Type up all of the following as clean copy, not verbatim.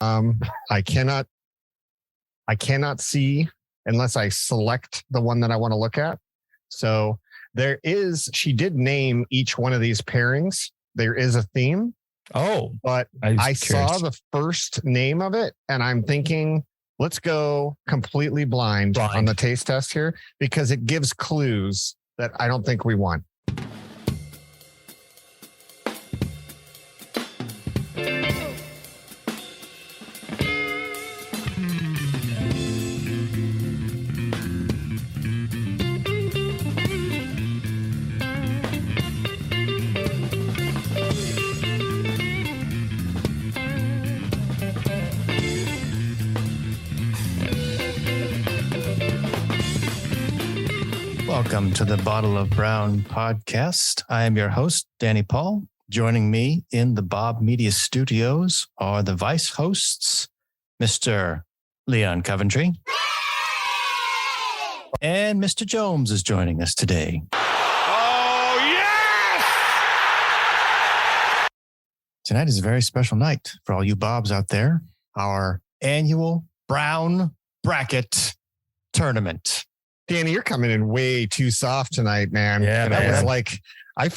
I cannot see unless I select the one that I want to look at. So she did name each one of these pairings. There is a theme. Oh, but I saw the first name of it and I'm thinking, let's go completely blind on the taste test here because it gives clues that I don't think we want. Welcome to the Bottle of Brown podcast. I am your host, Danny Paul. Joining me in the Bob Media Studios are the vice hosts, Mr. Leon Coventry. And Mr. Jomes is joining us today. Oh, yes! Tonight is a very special night for all you Bobs out there. Our annual Brown Bracket Tournament. Danny, you're coming in way too soft tonight, man. Yeah, that was like, I'm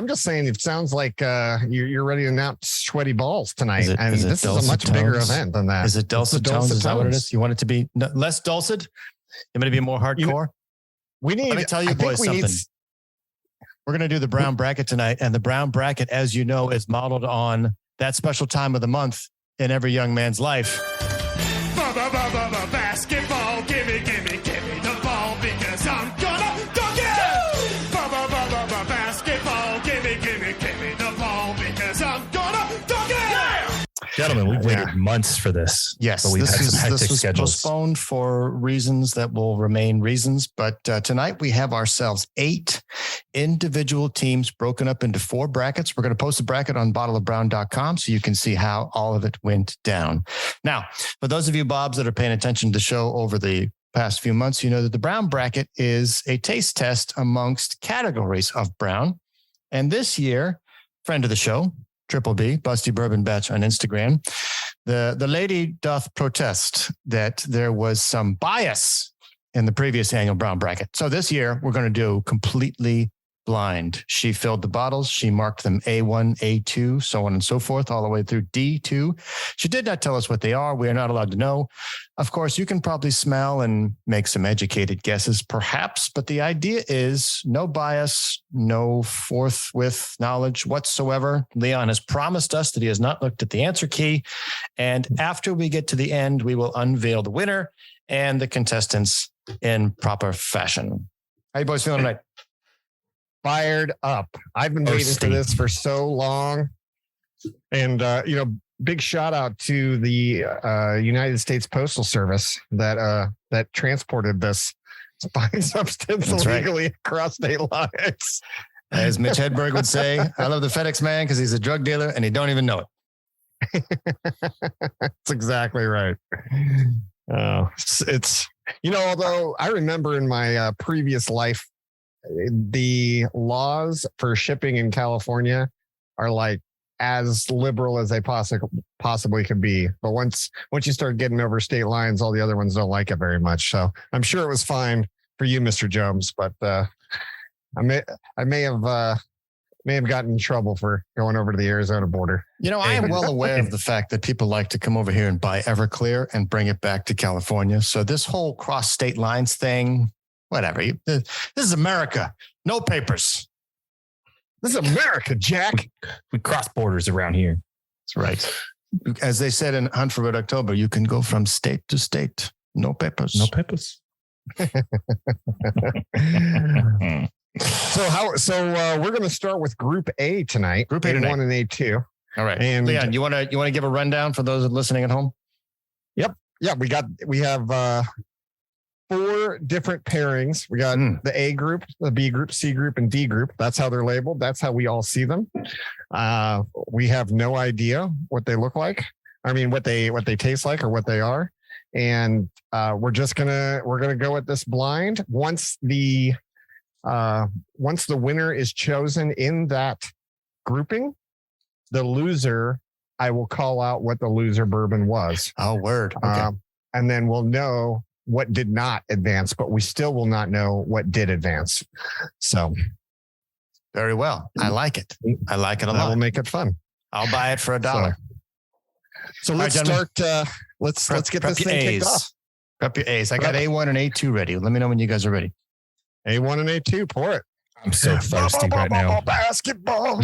just saying it sounds like you're ready to announce sweaty balls tonight. This is a much bigger event than that. Is it dulcet tones? Is that what it is? You want it to be less dulcet? You want it to be more hardcore? Let me tell you boys something. We're going to do the Brown Bracket tonight. And the Brown Bracket, as you know, is modeled on that special time of the month in every young man's life. Basketball, gimme the ball because I'm gonna dunk it! Basketball, gimme the ball because I'm gonna dunk it! Yeah! Gentlemen, we've waited months for this. Yes, but we've had some hectic this was schedules. Postponed for reasons that will remain reasons. But tonight we have ourselves 8 individual teams broken up into 4 brackets. We're going to post a bracket on bottleofbrown.com so you can see how all of it went down. Now, for those of you Bobs that are paying attention to the show over the past few months, you know that the Brown Bracket is a taste test amongst categories of brown. And this year, friend of the show, Triple B, Busty Bourbon Batch on Instagram, the lady doth protest that there was some bias in the previous annual Brown Bracket. So this year, we're going to do completely blind. She filled the bottles. She marked them A1, A2, so on and so forth, all the way through D2. She did not tell us what they are. We are not allowed to know. Of course, you can probably smell and make some educated guesses, perhaps, but the idea is no bias, no forthwith knowledge whatsoever. Leon has promised us that he has not looked at the answer key. And after we get to the end, we will unveil the winner and the contestants in proper fashion. How you boys feeling tonight? Fired up. I've been waiting for this for so long. And, big shout out to the United States Postal Service that transported this fine substance illegally across state lines. As Mitch Hedberg would say, I love the FedEx man because he's a drug dealer and he don't even know it. That's exactly right. It's although I remember in my previous life, the laws for shipping in California are like as liberal as they possibly could be. But once you start getting over state lines, all the other ones don't like it very much. So I'm sure it was fine for you, Mr. Jomes, but I may have gotten in trouble for going over to the Arizona border. I am well aware of the fact that people like to come over here and buy Everclear and bring it back to California. So this whole cross state lines thing, whatever. This is America. No papers. This is America, Jack. We cross borders around here. That's right. As they said in Hunt for Red October, you can go from state to state. No papers. No papers. So we're going to start with Group A tonight. Group A tonight. A1 and A2. All right. And Leon, you want to give a rundown for those listening at home? Yep. Yeah, we have 4 different pairings. We got the A group, the B group, C group, and D group. That's how they're labeled. That's how we all see them. We have no idea what they look like. I mean, what they taste like or what they are. And we're gonna go at this blind. Once the winner is chosen in that grouping, the loser I will call out what the loser bourbon was. Oh, word. Okay. And then we'll know what did not advance, but we still will not know what did advance. So very well. I like it. I like it a that lot. will make it fun. I'll buy it for $1. So let's start. Let's get this thing kicked off. Prep your A's. I got A1 and A2 ready. Let me know when you guys are ready. A1 and A2, pour it. I'm so thirsty right now. Basketball.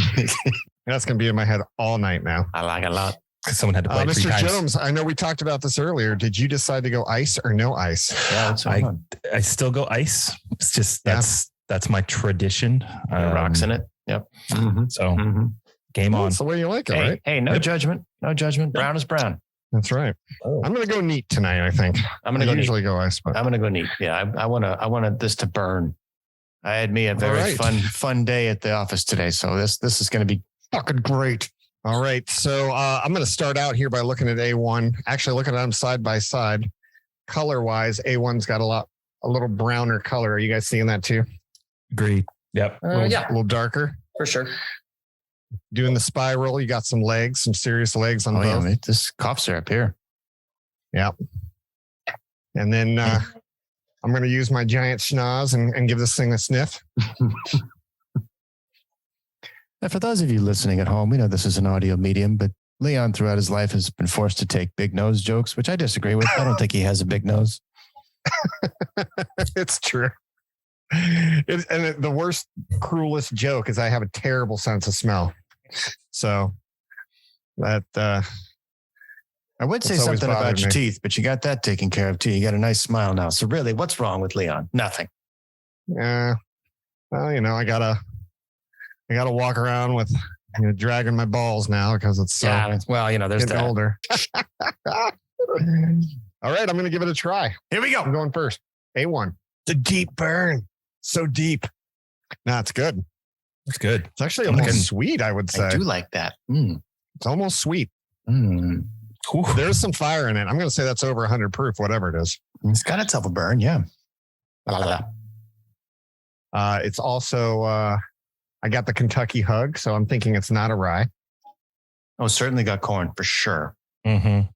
That's going to be in my head all night now. I like it a lot. Someone had to play 3 Mr. times. Jones, I know we talked about this earlier. Did you decide to go ice or no ice? Yeah, that's fun. I still go ice. It's just that's my tradition. Rocks in it. Yep. So game on. That's the way you like it, right? Hey, no judgment. No judgment. Brown is brown. That's right. Oh. I'm going to go neat tonight, I think. I'm going to usually go ice, but I'm going to go neat. Yeah, I want this to burn. I had me a very fun day at the office today, so this is going to be fucking great. All right, so I'm going to start out here by looking at A1. Actually, looking at them side by side, color wise, A1's got a little browner color. Are you guys seeing that too? Agreed. Yep. A little darker for sure. Doing the spiral, you got some legs, some serious legs on both. Yeah, mate, this cough syrup here. Yep. And then I'm going to use my giant schnoz and give this thing a sniff. Now, for those of you listening at home, we know this is an audio medium, but Leon throughout his life has been forced to take big nose jokes, which I disagree with. I don't think he has a big nose. It's true. The worst, cruelest joke is I have a terrible sense of smell. So that I would say something about your teeth, but you got that taken care of too. You got a nice smile now. So really, what's wrong with Leon? Nothing. Yeah. Well, I gotta walk around with dragging my balls now because it's so there's that. Older. All right, I'm gonna give it a try. Here we go. I'm going first. A1. The deep burn. So deep. No, it's good. It's good. It's actually almost sweet, I would say. I do like that. It's almost sweet. There's some fire in it. I'm going to say that's over 100 proof, whatever it is. It's got itself a burn, yeah. It's also, I got the Kentucky hug, so I'm thinking it's not a rye. Oh, certainly got corn for sure. Mm-hmm.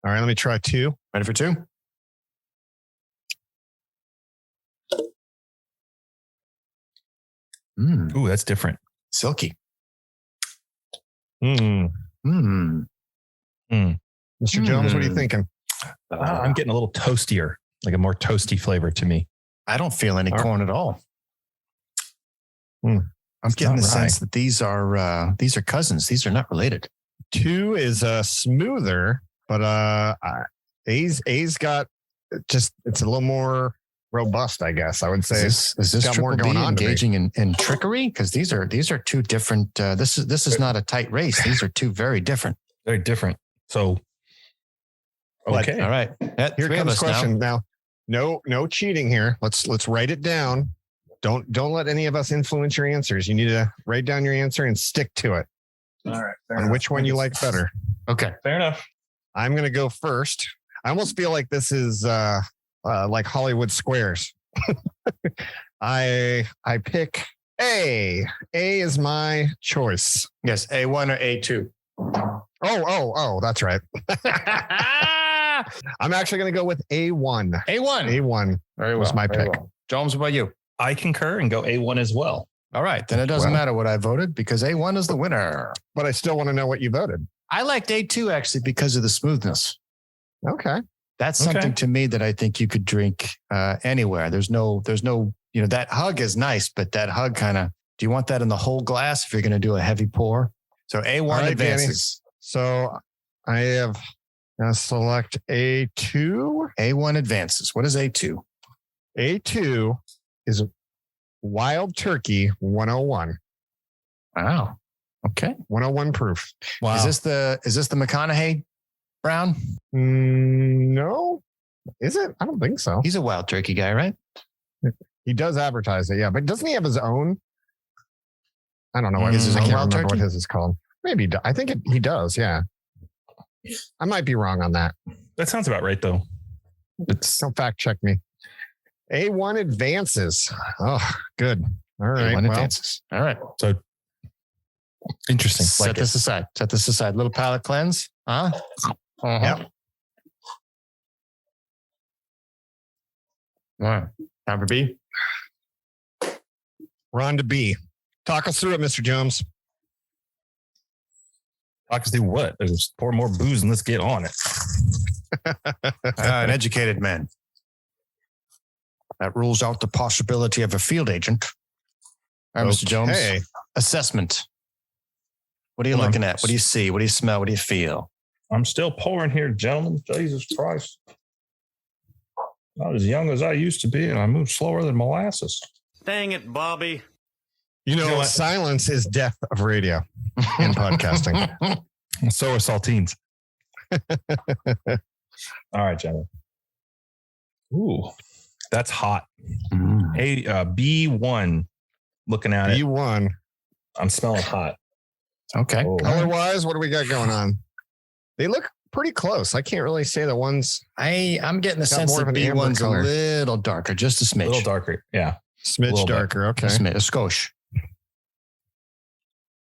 All right, let me try 2. Ready for 2? Ooh, that's different. Silky. Mr. Jones, what are you thinking? I'm getting a little toastier, like a more toasty flavor to me. I don't feel any corn at all. I'm getting the sense that these are cousins. These are not related. 2 is smoother, but A's got it's a little more robust, I guess. I would say. Is this got more going on? Engaging in trickery? Because these are 2 different. This is not a tight race. These are 2 very different. Very different. So, okay, all right. Here comes the question now. No cheating here. Let's write it down. Don't let any of us influence your answers. You need to write down your answer and stick to it. All right. And which one you like better. Okay. Fair enough. I'm going to go first. I almost feel like this is like Hollywood Squares. I pick A. A is my choice. Yes. A1 or A2. Oh, that's right. I'm actually going to go with A1. A1 Very was my pick. Well. Jones, what about you? I concur and go A1 as well. All right. Then it doesn't matter what I voted because A1 is the winner. But I still want to know what you voted. I liked A2 actually because of the smoothness. Okay. That's something to me that I think you could drink anywhere. There's no, that hug is nice, but that hug kind of, do you want that in the whole glass if you're going to do a heavy pour? So A1 advances. Danny. So I have select A2. A1 advances. What is A2? A2 is Wild Turkey 101. Wow. Okay. 101 proof. Wow. Is this the McConaughey Brown? No. Is it? I don't think so. He's a Wild Turkey guy, right? He does advertise it, yeah. But doesn't he have his own? I don't know what his I own can't Wild remember Turkey? what his is called. Maybe I think he does. Yeah. I might be wrong on that. That sounds about right, though. Don't fact check me. A1 advances. Oh, good. All right. A1 advances. All right. So Interesting. Set this aside. Set this aside. Little palate cleanse. Huh? Yep. All right. Time for B. We're on to B. Talk us through it, Mr. Jones. Talk us through what? There's pour more booze and let's get on it. An educated man. That rules out the possibility of a field agent. All right, Mr. Jones. Assessment. What are you looking at? What do you see? What do you smell? What do you feel? I'm still pouring here, gentlemen. Jesus Christ. Not as young as I used to be, and I move slower than molasses. Dang it, Bobby. You know what? Silence is death of radio and podcasting. So are saltines. All right, gentlemen. Ooh, that's hot. Hey, B1. Looking at it. B1. I'm smelling hot. Okay. Oh. Color-wise, what do we got going on? They look pretty close. I can't really say the ones. I'm getting the sense more that of an amber B1's a color. little darker, just a smidge. A little darker. Yeah. Smidge darker. Okay. A skosh.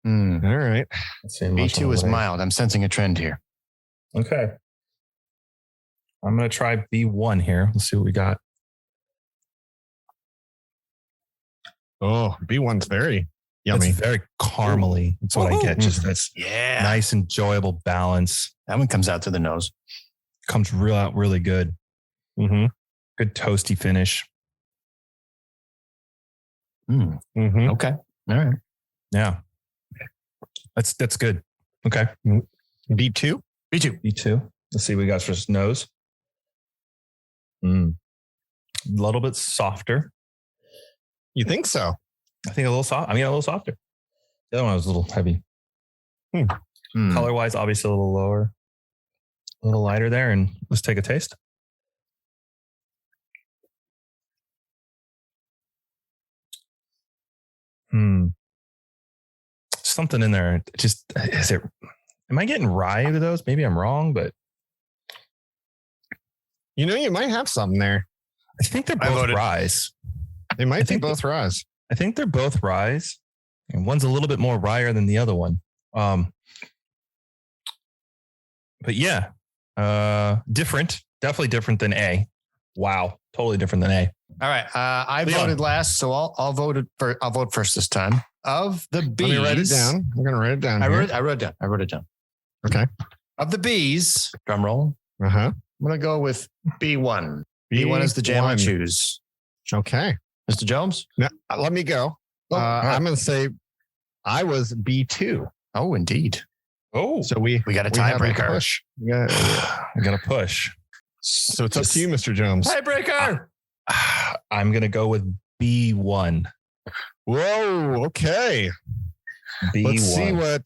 All right. B2 is mild. I'm sensing a trend here. Okay. I'm going to try B1 here. Let's see what we got. Oh, B1's very yummy. It's very caramely. That's what I get. Just that's nice, enjoyable balance. That one comes out to the nose. Comes out really good. Mm-hmm. Good toasty finish. Mm-hmm. Okay. All right. Yeah. That's good. Okay. B2? B2. Let's see what we got for his nose. A little bit softer. You think so? I think a little soft. I mean, a little softer. The other one was a little heavy. Color wise, obviously a little lower, a little lighter there. And let's take a taste. Something in there. Just am I getting rye with those? Maybe I'm wrong, but you might have something there. I think they're both ryes. They might be both ryes. I think they're both ryes, and one's a little bit more ryer than the other one. But yeah, different, definitely different than A. Wow, totally different than A. All right, I voted last, so I'll vote first this time. Of the B's, let me write it down. I'm going to write it down. I wrote it down. Okay. Of the B's, drum roll. I'm going to go with B1. B1 is the jam I choose. Okay. Mr. Jones? Now, let me go. I'm going to say I was B2. Oh, indeed. Oh, so we got a tiebreaker. We got a push. So it's up to you, Mr. Jones. Tiebreaker. I'm going to go with B1. Whoa. Okay. B1. Let's see what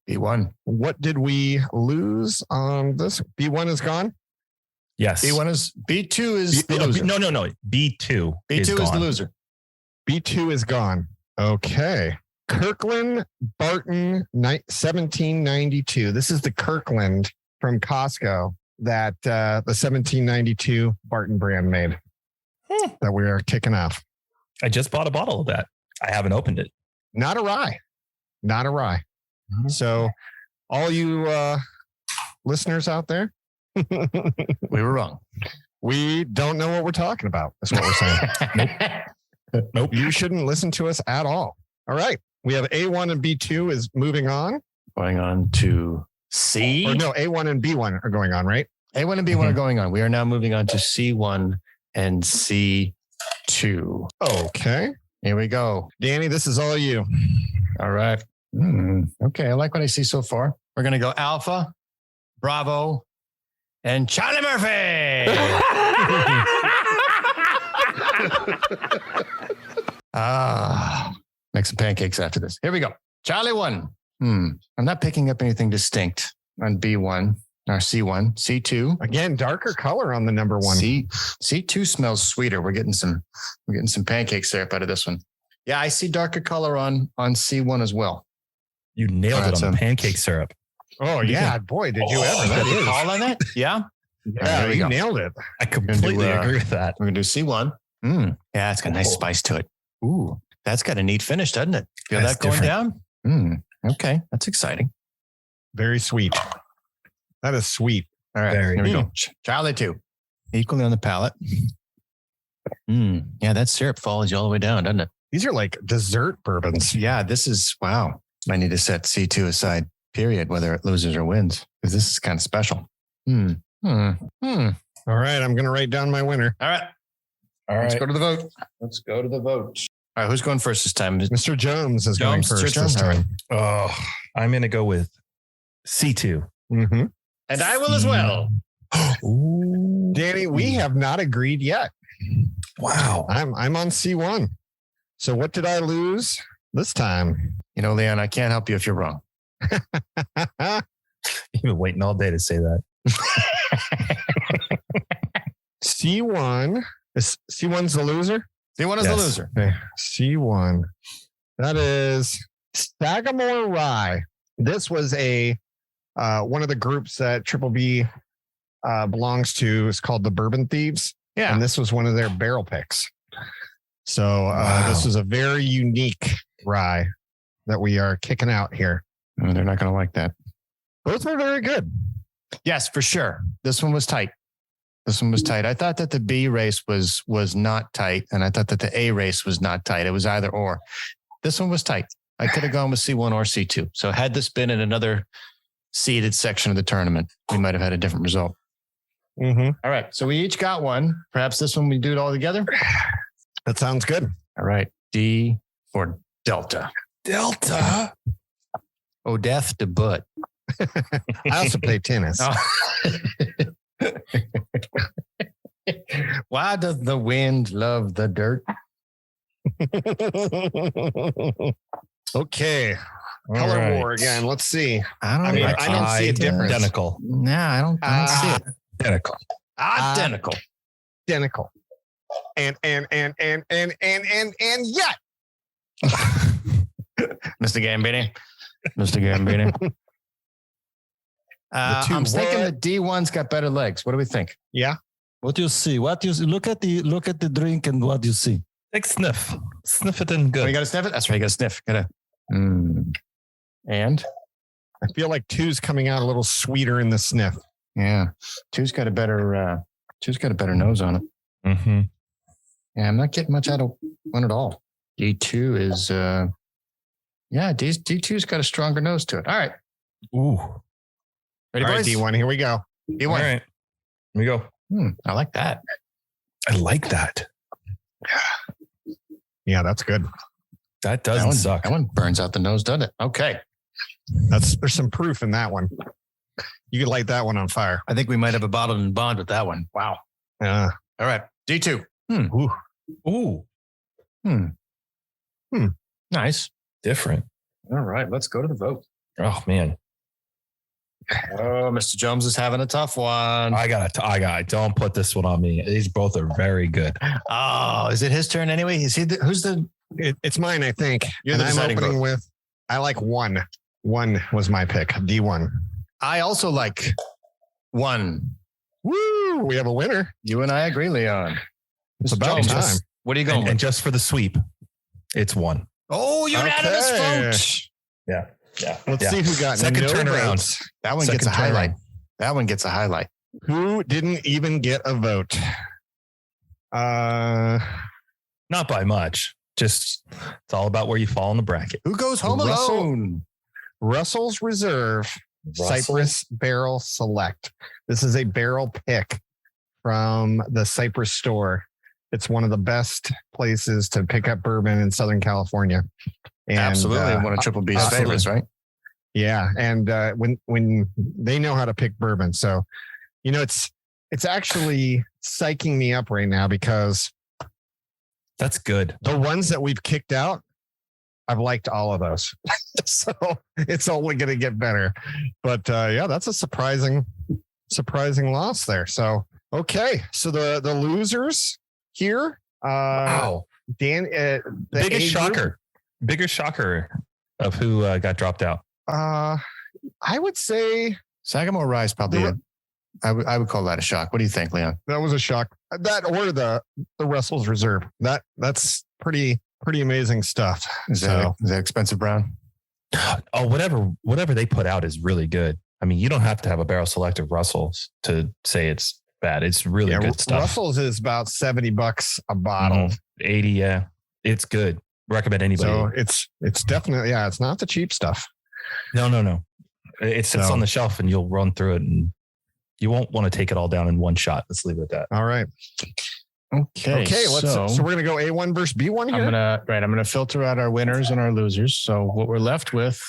B1. What did we lose on this? B1 is gone. Yes. B2 is the loser. No. B2 is the loser. B2 is gone. Okay. Kirkland Barton 1792. This is the Kirkland from Costco that the 1792 Barton brand made that we are kicking off. I just bought a bottle of that. I haven't opened it. Not a rye. Mm-hmm. So all you listeners out there, we were wrong. We don't know what we're talking about. That's what we're saying. Nope. You shouldn't listen to us at all. All right. We have A1 and B2 is moving on. Going on to C. Or no, A1 and B1 are going on, right? A1 and B1 are going on. We are now moving on to C1 and C2. Okay. Here we go. Danny, this is all you. All right. Okay. I like what I see so far. We're going to go Alpha, Bravo, and Charlie Murphy. Make some pancakes after this. Here we go. Charlie 1. I'm not picking up anything distinct on B1 or C1. C2. Again, darker color on the number 1. C2 smells sweeter. We're getting some pancake syrup out of this one. Yeah, I see darker color on C1 as well. You nailed it on the pancake syrup. Oh, yeah. Boy, did you ever. That is. Call on it? Yeah. Yeah, you nailed it. I completely agree with that. We're going to do C1. Yeah, it's got a nice spice to it. Ooh, that's got a neat finish, doesn't it? Feel that going down? Okay. That's exciting. Very sweet. That is sweet. All right. Here we go. Charlie 2. Equally on the palate. Yeah, that syrup follows you all the way down, doesn't it? These are like dessert bourbons. Yeah, this is, wow. I need to set C2 aside, period, whether it loses or wins, because this is kind of special. All right. I'm going to write down my winner. All right. Let's go to the vote. All right. Who's going first this time? Mr. Jones is going first this time. Oh, I'm going to go with C2. Mm-hmm. And I will as well. Ooh. Danny, we have not agreed yet. Wow. I'm on C1. So what did I lose this time? You know, Leon, I can't help you if you're wrong. You've been waiting all day to say that. C1. C1's the loser? C1 is the loser. Okay. C1. That is Sagamore Rye. This was a one of the groups that Triple B belongs to. Is called the Bourbon Thieves. Yeah. And this was one of their barrel picks. So This is a very unique rye that we are kicking out here. Oh, they're not going to like that. Both were very good. Yes, for sure. This one was tight. I thought that the B race was not tight, and I thought that the A race was not tight. It was either or. This one was tight. I could have gone with C1 or C2. So had this been in another seeded section of the tournament, we might have had a different result. Mm-hmm. All right. So we each got one. Perhaps this one we do it all together. That sounds good. All right. D for Delta. Delta. Odeth de Butt. I also play tennis. Why does the wind love the dirt? Okay. Color war again. Let's see. I don't see a difference. Identical. No, I don't see it. Identical. Identical. Identical. And yet. Mr. Gambini. I'm thinking the D1's got better legs. What do we think? Yeah. What do you see? Look at the drink and what do you see? Take sniff. Sniff it in good. Oh, you got to sniff it? That's right. You got to sniff. And? I feel like 2's coming out a little sweeter in the sniff. Yeah. 2's got a better nose on it. Mm-hmm. Yeah, I'm not getting much out of one at all. D2 is, D2's got a stronger nose to it. All right. Ooh. Ready, all right, boys? D1, here we go. D1. All right. Here we go. I like that. I like that. Yeah, that's good. That doesn't suck. That one burns out the nose, doesn't it? Okay. There's some proof in that one. You could light that one on fire. I think we might have a bottled and bond with that one. Wow. Yeah. All right. D2. Ooh. Nice. Different. All right. Let's go to the vote. Oh, man. Oh, Mr. Jones is having a tough one. I got it. Don't put this one on me. These both are very good. Oh, is it his turn anyway? Is he It's mine, I think. You're the I'm deciding opening vote. with, I like 1. 1 was my pick, D1. I also like 1. Woo! We have a winner. You and I agree, Leon. It's Mr. about Jones, time. what are you going with? And just for the sweep, it's 1. Oh, unanimous vote. Yeah. Let's see who got second no turnaround. votes. That one Second gets a highlight. turnaround. That one gets a highlight. Who didn't even get a vote? Not by much. Just it's all about where you fall in the bracket. Who goes home Russell- alone? Russell's Reserve Cypress Barrel Select. This is a barrel pick from the Cypress store. It's one of the best places to pick up bourbon in Southern California. And, Absolutely. One of Triple B's absolutely. favorites, right? Yeah. And when they know how to pick bourbon. So, it's actually psyching me up right now because That's good. the ones that we've kicked out, I've liked all of those. So it's only going to get better. But that's a surprising loss there. So, okay. So the losers here, Wow. Dan, the Biggest A group, shocker. Biggest shocker of who got dropped out. I would say Sagamore Rye is probably I would call that a shock. What do you think, Leon? that was a shock. That or the Russell's Reserve. That's pretty amazing stuff. Is that expensive, Brown? Oh, whatever they put out is really good. I mean, you don't have to have a barrel selective Russell's to say it's bad. It's really good stuff. Russell's is about $70 a bottle. 80. Yeah. It's good. Recommend anybody. So it's definitely, it's not the cheap stuff. No. It sits on the shelf and you'll run through it and you won't want to take it all down in one shot. Let's leave it at that. All right. Okay. So we're going to go A1 versus B1 here. I'm going to filter out our winners and our losers. So what we're left with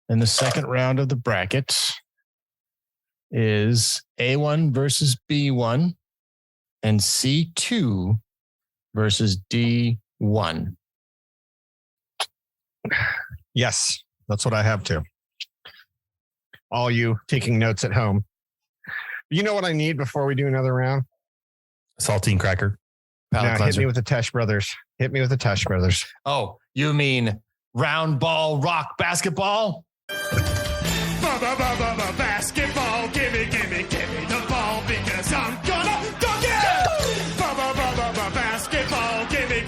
in the second round of the bracket is A1 versus B1 and C2 versus D1. Yes, that's what I have to. All you taking notes at home. You know what I need before we do another round? Saltine cracker. Hit me with the Tesh Brothers. Oh, you mean round ball rock basketball? Basketball, gimme the ball because I'm gonna dunk it! Basketball, gimme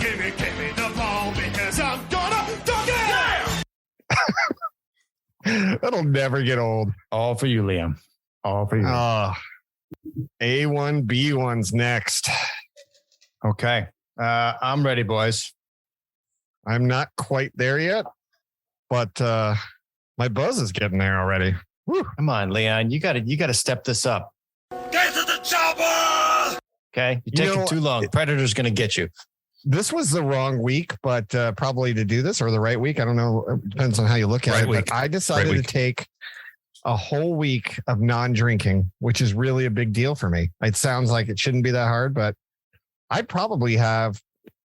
the ball because I'm gonna dunk it! Yeah! That'll never get old. All for you, Liam. All for you. A1, B1's next. Okay. I'm ready, boys. I'm not quite there yet, but my buzz is getting there already. Woo. Come on, Leon. You gotta step this up. Get to the chopper! Okay. You're taking too long. Predator's gonna get you. This was the wrong week, but probably to do this, or the right week. I don't know. It depends on how you look at it. But I decided to take a whole week of non-drinking, which is really a big deal for me. It sounds like it shouldn't be that hard, but I probably have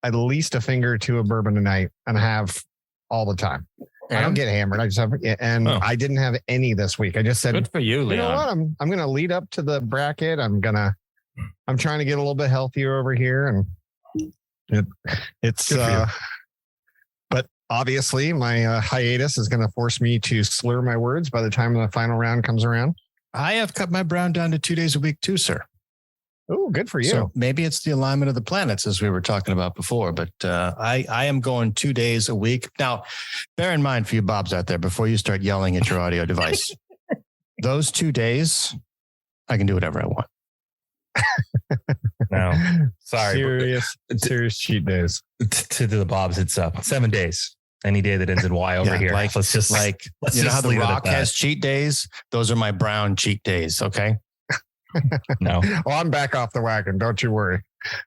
at least a finger or two of bourbon a night and have all the time. I don't get hammered. I just have, I didn't have any this week. I just said, good for you, Leon. You know what? I'm going to lead up to the bracket. I'm trying to get a little bit healthier over here, and it's but obviously my hiatus is going to force me to slur my words by the time the final round comes around. I have cut my brown down to 2 days a week too, sir. Oh, good for you. So maybe it's the alignment of the planets, as we were talking about before, but I am going 2 days a week. Now, bear in mind for you Bobs out there, before you start yelling at your audio device, those 2 days, I can do whatever I want. No, sorry. Serious cheat days. To the Bobs, it's 7 days. Any day that ends in Y over here. Like, let's just you know how the Rock has cheat days? Those are my brown cheat days. Okay. No. Well, I'm back off the wagon. Don't you worry.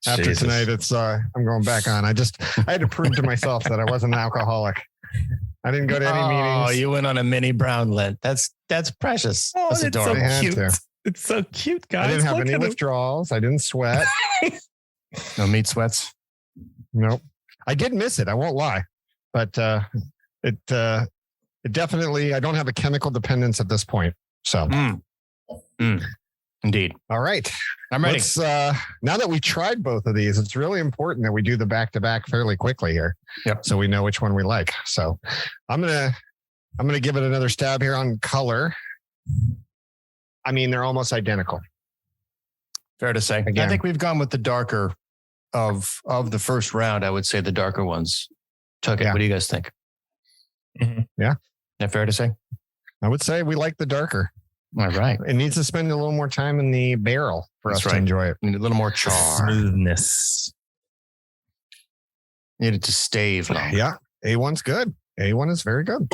After tonight, I'm going back on. I had to prove to myself that I wasn't an alcoholic. I didn't go to any meetings. Oh, you went on a mini brown Lent. That's precious. Oh, that's adorable. So cute. It's so cute, guys. I didn't have any withdrawals. I didn't sweat. No meat sweats. Nope. I did miss it. I won't lie, but it definitely. I don't have a chemical dependence at this point. So. Indeed. All right. I'm ready. Now that we tried both of these, it's really important that we do the back-to-back fairly quickly here. Yep. So we know which one we like. So I'm gonna give it another stab here on color. I mean, they're almost identical. Fair to say. Again. I think we've gone with the darker of the first round. I would say the darker ones took it. Yeah. What do you guys think? Mm-hmm. Yeah. Is that fair to say? I would say we like the darker. All right. It needs to spend a little more time in the barrel for us to enjoy it. We need a little more char. Smoothness. Needed to stave long. Yeah. A1's good. A1 is very good.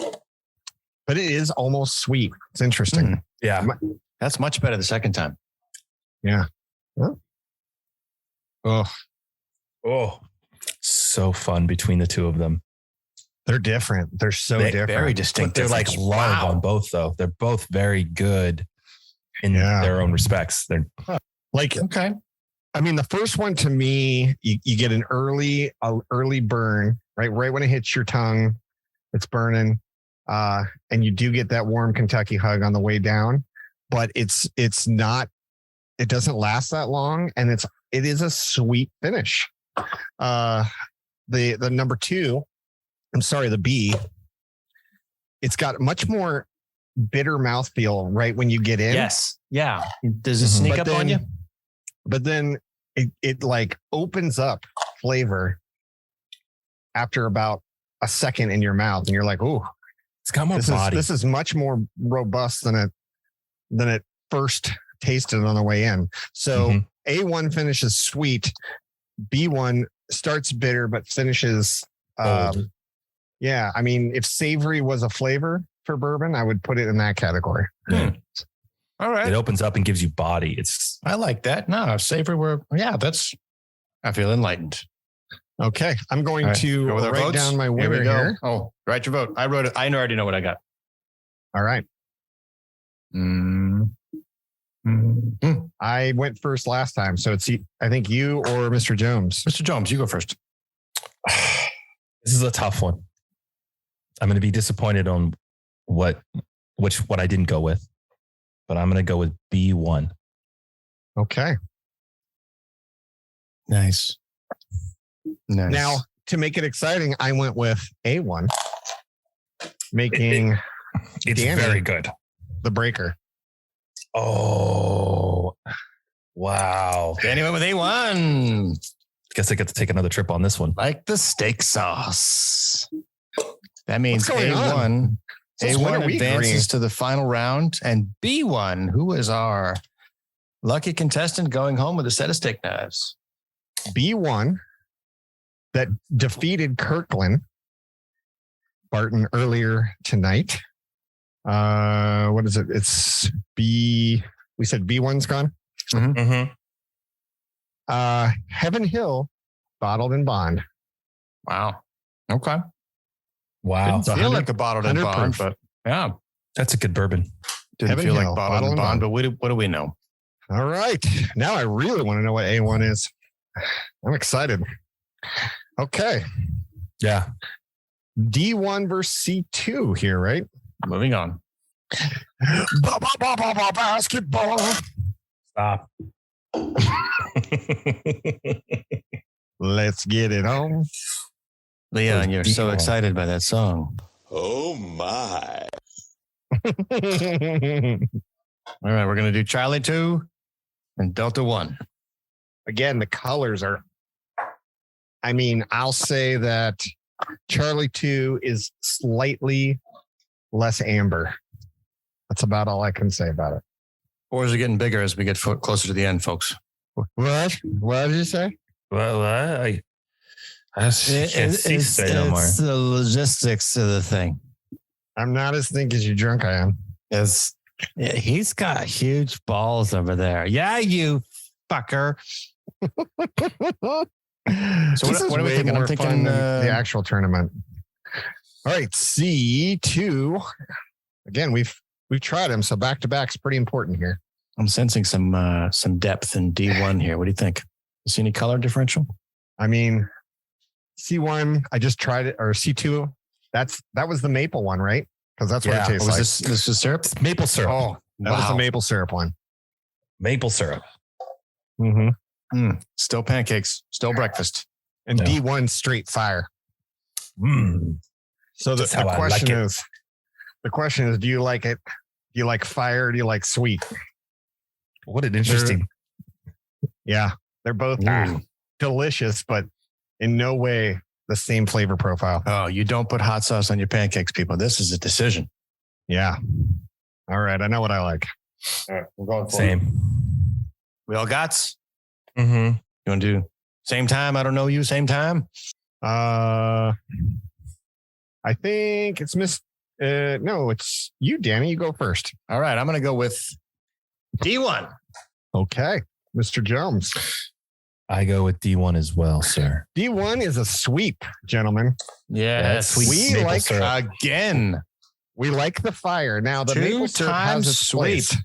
But it is almost sweet. It's interesting. Yeah. That's much better the second time. Yeah. Oh, so fun between the two of them. they're different. They're so different. Very distinct. But they're like love on both, though. They're both very good in their own respects. They're like, okay. I mean, the first one to me, you get an early burn, right? Right when it hits your tongue, it's burning. And you do get that warm Kentucky hug on the way down, but it doesn't last that long. And it is a sweet finish. The number two, the B, it's got much more bitter mouthfeel right when you get in. Yes. Yeah. Does it sneak up on you? But then it like opens up flavor after about a second in your mouth, and you're like, "Ooh, It's got more body. This is much more robust than it first tasted on the way in. So A1 finishes sweet. B1 starts bitter, but finishes. Yeah. I mean, if savory was a flavor for bourbon, I would put it in that category. All right. It opens up and gives you body. I like that. No, savory. I feel enlightened. Okay. I'm going to write down my winner here. Oh, write your vote. I wrote it. I already know what I got. All right. I went first last time. So it's, I think you or Mr. Jomes. Mr. Jomes, you go first. This is a tough one. I'm going to be disappointed on what I didn't go with, but I'm going to go with B1. Okay. Nice. Now, to make it exciting, I went with A1, making it's Danny very good. The breaker. Oh, wow. Danny went with A1. Guess I get to take another trip on this one. Like the steak sauce. That means What's going A1. on? A1 advances to the final round, and B1, who is our lucky contestant going home with a set of steak knives. B1 that defeated Kirkland Barton earlier tonight. What is it? It's B. We said B1's gone. Heaven Hill bottled in bond. Wow. Okay. Wow. Didn't feel like a bottled in bond, proof. but yeah. That's a good bourbon. Didn't Heaven feel Hill, like bottled in bond, but what do we know? All right. Now I really want to know what A1 is. I'm excited. Okay. Yeah. D1 versus C2 here, right? Moving on. Basketball. Stop. Let's get it on. Leon, you're so excited by that song. Oh my. All right, we're going to do Charlie 2 and Delta 1. Again, the colors are, I mean, I'll say that Charlie 2 is slightly less amber. That's about all I can say about it. Or is it getting bigger as we get closer to the end, folks? What? What did you say? Well, I can't see straight no more. It's the logistics of the thing. I'm not as think as you drunk I am. He's got huge balls over there. Yeah, you fucker. So what are we thinking? I'm thinking the actual tournament. All right, C2. Again, we've tried them, so back to back is pretty important here. I'm sensing some depth in D1 here. What do you think? You see any color differential? I mean, C1, I just tried it, or C2. That was the maple one, right? Because that's what it tastes like. This is syrup? It's maple syrup. Oh, that was the maple syrup one. Maple syrup. Still pancakes, still breakfast. And D1 straight fire. So the question is, do you like it? Do you like fire? Or do you like sweet? What an interesting. They're both delicious, but in no way the same flavor profile. Oh, you don't put hot sauce on your pancakes, people. This is a decision. Yeah. All right. I know what I like. All right. We're going for same. We all gots? You want to do same time? I don't know you. Same time? I think it's no, it's you, Danny. You go first. All right. I'm going to go with D1. Okay. Mr. Jomes. I go with D1 as well, sir. D1 is a sweep, gentlemen. Yes. We like syrup. Again. We like the fire. Now the maple syrup has its place.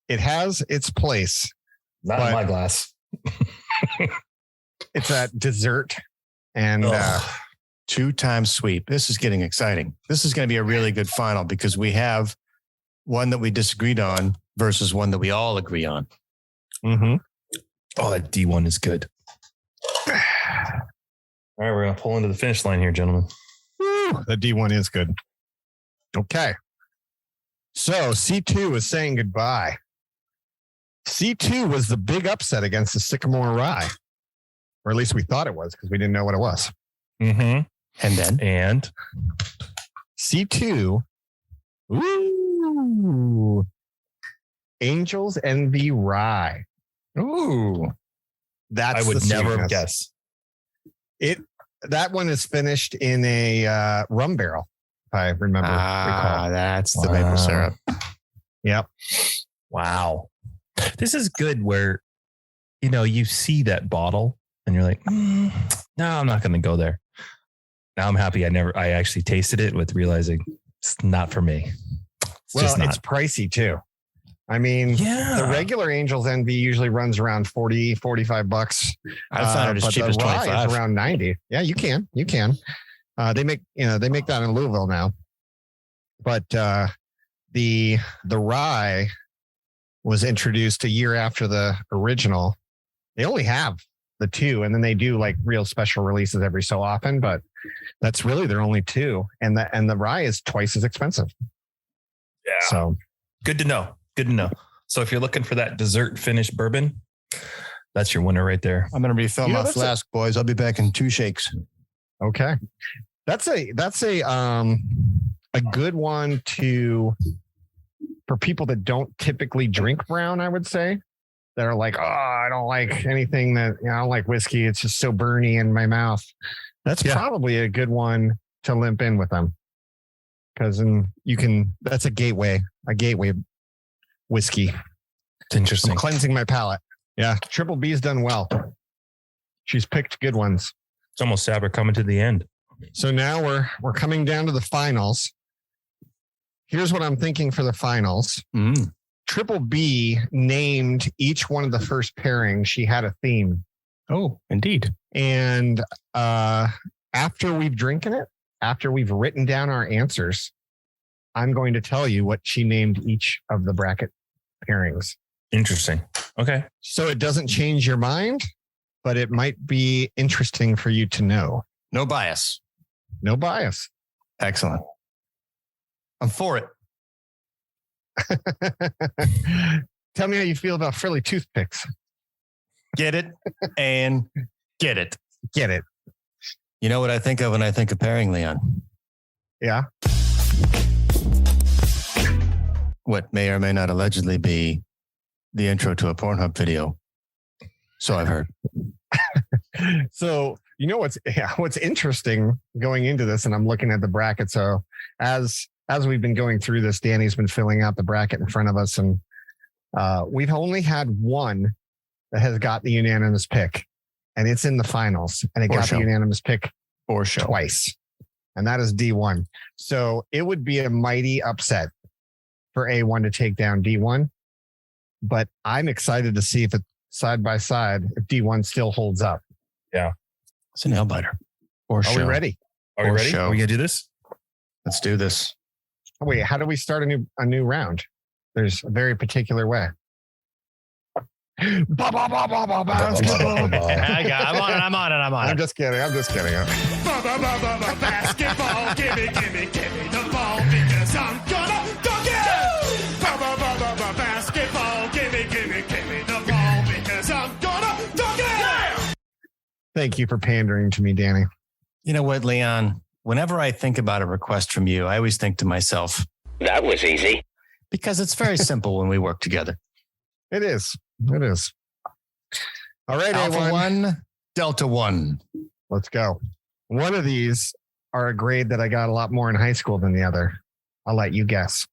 It has its place. Not in my glass. It's that dessert and 2-time sweep. This is getting exciting. This is going to be a really good final because we have one that we disagreed on versus one that we all agree on. Oh, that D1 is good. All right, we're going to pull into the finish line here, gentlemen. The D1 is good. Okay. So C2 is saying goodbye. C2 was the big upset against the Sycamore Rye. Or at least we thought it was because we didn't know what it was. And then? And C2. Ooh. Angels Envy Rye. Ooh. That's I would the never have sweetness. guessed. That one is finished in a rum barrel, if I remember. Recall. That's the maple syrup. Yep. Wow. This is good where, you see that bottle and you're like, no, I'm not going to go there. Now I'm happy I actually tasted it with realizing it's not for me. It's pricey too. I mean, yeah. The regular Angels Envy usually runs around $40, $45. I found it as cheap as the rye 25. is around 90. Yeah, you can. They make that in Louisville now. But the rye was introduced a year after the original. They only have the two, and then they do like real special releases every so often, but that's really their only two. And the rye is twice as expensive. Yeah. So good to know. So if you're looking for that dessert finished bourbon, that's your winner right there. I'm going to refill my flask, boys. I'll be back in 2 shakes. Okay. That's a good one for people that don't typically drink brown, I would say. That are like, I don't like anything I don't like whiskey. It's just so burny in my mouth. That's probably a good one to limp in with them. Because that's a gateway whiskey. It's interesting. I'm cleansing my palate. Yeah. Triple B's done well. She's picked good ones. It's almost sad we're coming to the end. So now we're coming down to the finals. Here's what I'm thinking for the finals. Triple B named each one of the first pairings. She had a theme. Oh, indeed. And after we've drinking it, after we've written down our answers, I'm going to tell you what she named each of the bracket pairings. Interesting. Okay. So it doesn't change your mind, but it might be interesting for you to know. No bias. No bias. Excellent. I'm for it. Tell me how you feel about frilly toothpicks. Get it and get it. Get it. You know what I think of when I think of pairing, Leon? Yeah. What may or may not allegedly be the intro to a Pornhub video. So I've heard. So, what's interesting going into this, and I'm looking at the bracket. So as we've been going through this, Danny's been filling out the bracket in front of us, and we've only had one that has got the unanimous pick, and it's in the finals, and it got the unanimous pick twice, and that is D1. So it would be a mighty upset for A1 to take down D1, but I'm excited to see if it's side by side, if D1 still holds up. Yeah. It's a nail biter. Are we ready? Are we ready? Are we going to do this? Let's do this. Oh, wait, how do we start a new round? There's a very particular way. Basketball. I'm on it. I'm just kidding. Basketball, gimme the ball because I'm gonna dunk it. Basketball, gimme the ball because I'm gonna dunk it. Thank you for pandering to me, Danny. You know what, Leon? Whenever I think about a request from you, I always think to myself, that was easy. Because it's very simple when we work together. It is. All right, Alpha A1. 1, Delta 1. Let's go. One of these are a grade that I got a lot more in high school than the other. I'll let you guess.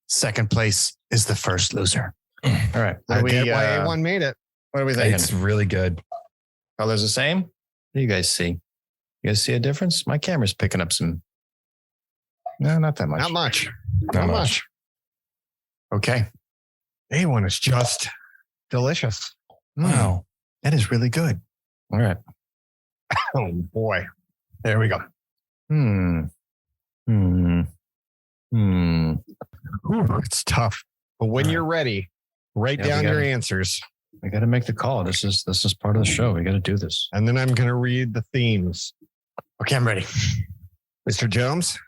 Second place is the first loser. All right. I get why A1 made it. What are we thinking? It's really good. Colors the same? What do you guys see? You guys see a difference? My camera's picking up some. No, not that much. Not much. Okay. A1 is just delicious. Wow. That is really good. All right. Oh, boy. There we go. Ooh, it's tough. But when you're ready, write down your answers. I got to make the call. This is part of the show. We got to do this. And then I'm going to read the themes. Okay, I'm ready. Mr. Jomes?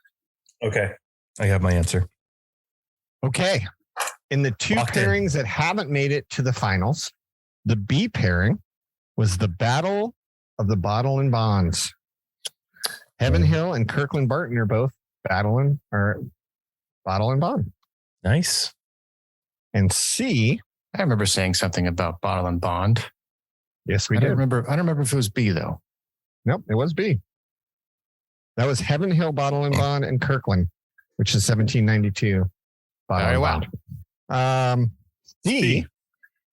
Okay. I have my answer. Okay. In the two pairings that haven't made it to the finals, the B pairing was the Battle of the Bottle and Bonds. Heaven Hill and Kirkland Barton are both Bottle and Bond. Nice. And C, I remember saying something about Bottle and Bond. yes, we I did. don't remember if it was B though. Nope, it was B. That was Heaven Hill Bottle and Bond and Kirkland, which is 1792. Bottle Very and well. Bond. D C.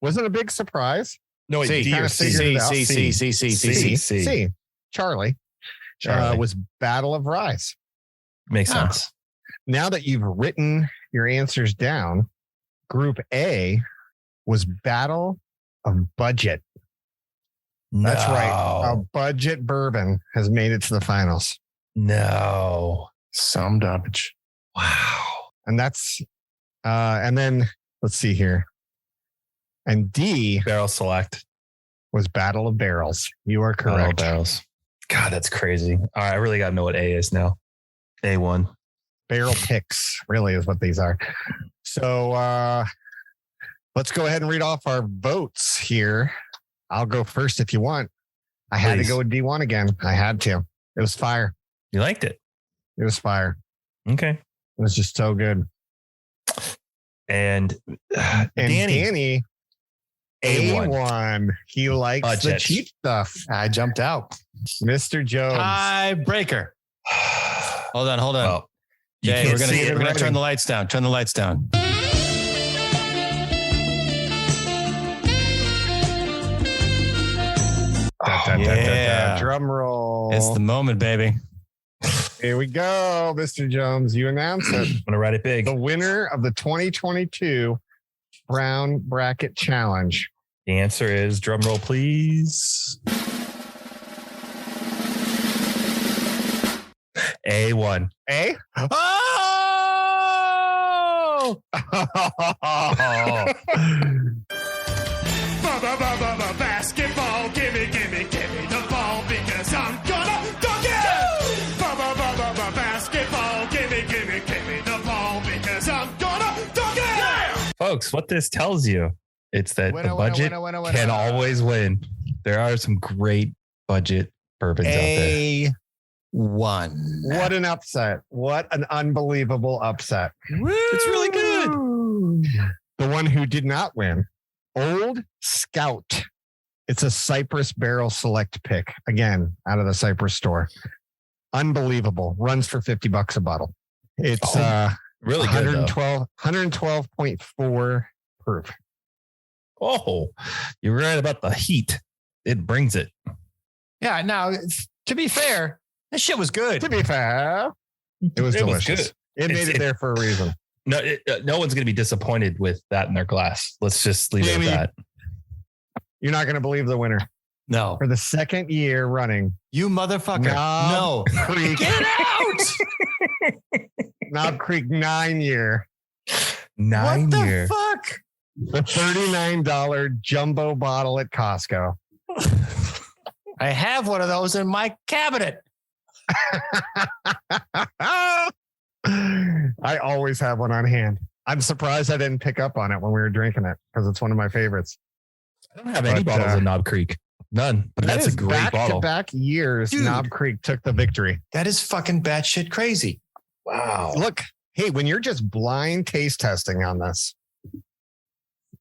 wasn't a big surprise. No, wait, C. D or C? figured it out. C. C. Charlie. Was Battle of Rise. Makes sense. Now that you've written your answers down, Group A was Battle of Budget. That's right. A budget bourbon has made it to the finals. No. Some garbage. Wow. And that's, and then let's see here. And D Barrel Select. was Battle of Barrels. You are Barrel correct. barrels. God, that's crazy. All right, I really got to know what A is now. A1. Barrel picks really is what these are. So let's go ahead and read off our votes here. I'll go first if you want. I had to Please. go with D1 again. I had to. It was fire. You liked it? It was fire. Okay. It was just so good. And And Danny A1. A1. He likes the Budget. cheap stuff. I jumped out. Mr. Jones. Tiebreaker. Hold on. Well, you Jay, can't we're see it. gonna turn the lights down. Turn the lights down. Yeah. Drum roll. It's the moment, baby. Here we go, Mr. Jones. You announce it. I'm gonna write it big. The winner of the 2022 Brown Bracket Challenge. The answer is drum roll, please. A1. A? Oh! Basketball, gimme the ball because I'm gonna dunk it! Basketball, gimme the ball because I'm gonna dunk it! Yeah! Folks, what this tells you, it's that Winner, the winner, budget winner, winner, can winner. always win. There are some great budget bourbons out there. A1. What an upset. What an unbelievable upset. It's really good. The one who did not win, Old Scout. It's a Cypress Barrel Select pick. Again, out of the Cypress store. Unbelievable. Runs for $50 a bottle. It's Really good. 112.4 proof. Oh, you're right about the heat. It brings it. Yeah, now, to be fair, this shit was good. To be fair, it was delicious. good. It made it there for a reason. No, no one's going to be disappointed with that in their glass. Let's just leave Jamie. it at that. You're not going to believe the winner. No. For the second year running, You motherfucker. Knob No. Creek. Get out! Knob Creek 9-year. 9 What year. the fuck? The $39 jumbo bottle at Costco. I have one of those in my cabinet. I always have one on hand. I'm surprised I didn't pick up on it when we were drinking it because it's one of my favorites. I don't have any But, bottles of Knob Creek. None. But that's a great bottle. Back years, Dude. Knob Creek took the victory. That is fucking batshit crazy. Wow. Look, hey, when you're just blind taste testing on this,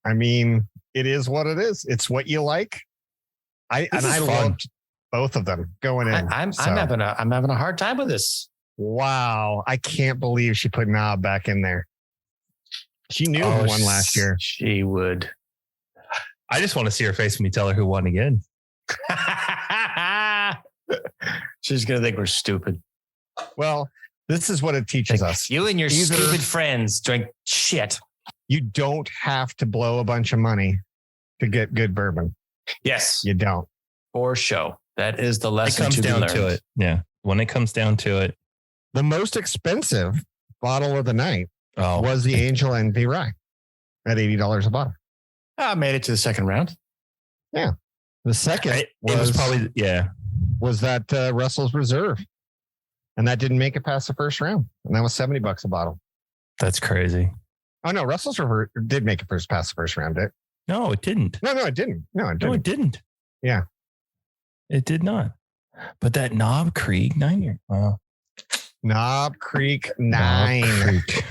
I mean, it is what it is. It's what you like. I is fun. loved both of them going in. I'm So, having a hard time with this. wow. I can't believe she put Knob back in there. She knew who won last year. She would. I just want to see her face when you tell her who won again. She's gonna think we're stupid. Well, this is what it teaches us. You and your Either- stupid friends drink shit. You don't have to blow a bunch of money to get good bourbon. Yes, You don't. for show. That is the It lesson comes to be down learned. to it. Yeah. When it comes down to it. The most expensive bottle of the night Oh, was the Angel Envy Rye at $80 a bottle. I made it to the second round. The second it was probably, yeah. was that Russell's Reserve. And that didn't make it past the first round. And that was $70 a bottle. That's crazy. Oh no, Russell's Reserve did make it past the first round. No, it didn't. No, it didn't. No, it No, didn't. it didn't. Yeah. It did not. But that Knob Creek 9 year. Wow. Knob Creek 9. Creek.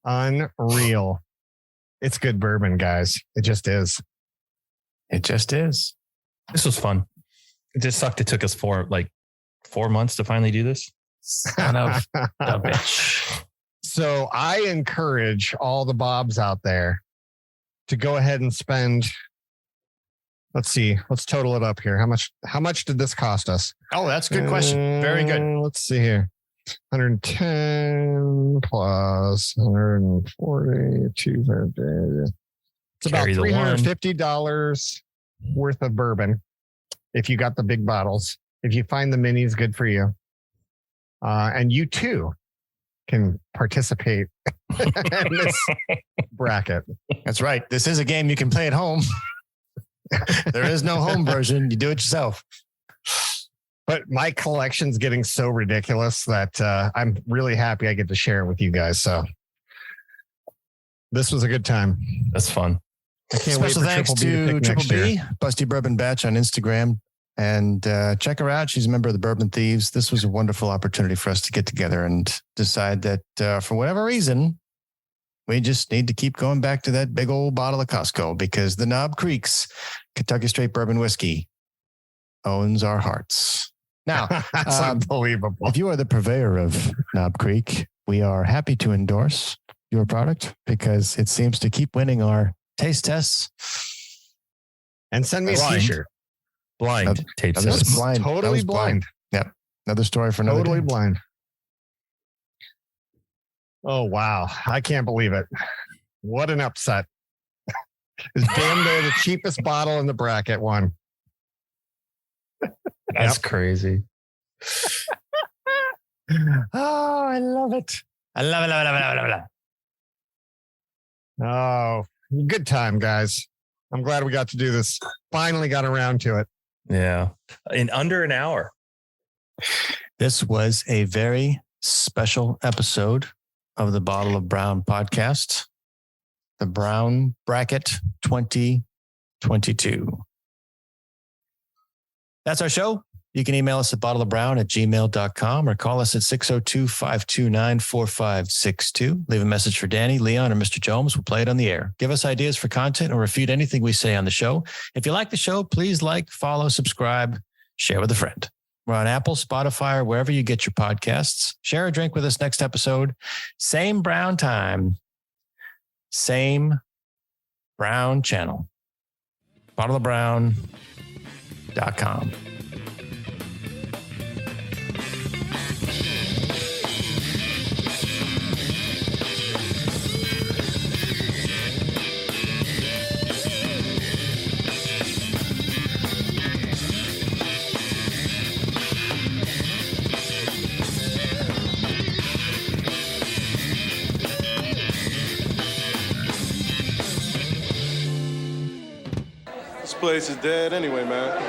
Unreal. It's good bourbon, guys. It just is. It just is. This was fun. It just sucked. It took us 4 months to finally do this. Son of a bitch. So I encourage all the Bobs out there to go ahead and spend. Let's see. Let's total it up here. How much did this cost us? Oh, that's a good question. Very good. Let's see here. 110 plus 140, 250. It's about Carry the one. $350 worth of bourbon if you got the big bottles. If you find the minis, good for you. And you too can participate in this bracket. That's right. This is a game you can play at home. There is no home version. You do it yourself. But my collection's getting so ridiculous that I'm really happy I get to share it with you guys. So this was a good time. That's fun. I can't Special wait for thanks to pick Triple next year. B, Busty Bourbon Batch on Instagram. And check her out. She's a member of the Bourbon Thieves. This was a wonderful opportunity for us to get together and decide that for whatever reason, we just need to keep going back to that big old bottle of Costco because the Knob Creek's Kentucky Straight Bourbon Whiskey owns our hearts. Now, That's unbelievable. if you are the purveyor of Knob Creek, we are happy to endorse your product because it seems to keep winning our taste tests. And send me a Blind. t-shirt. Blind tape That was system. blind. That Totally was blind. Yep. Another story for another Totally day. blind. Oh, wow. I can't believe it. What an upset. It's damn near the cheapest bottle in the bracket won. That's crazy. Oh, I love it. I love it. Oh, good time, guys. I'm glad we got to do this. Finally got around to it. Yeah. In under an hour. This was a very special episode of the Bottle of Brown podcast, the Brown Bracket 2022. That's our show. You can email us at bottleofbrown@gmail.com or call us at 602-529-4562. Leave a message for Danny, Leon, or Mr. Jomes. We'll play it on the air. Give us ideas for content or refute anything we say on the show. If you like the show, please like, follow, subscribe, share with a friend. We're on Apple, Spotify, or wherever you get your podcasts. Share a drink with us next episode. Same Brown time. Same Brown channel. bottleofbrown.com. This place is dead anyway, man.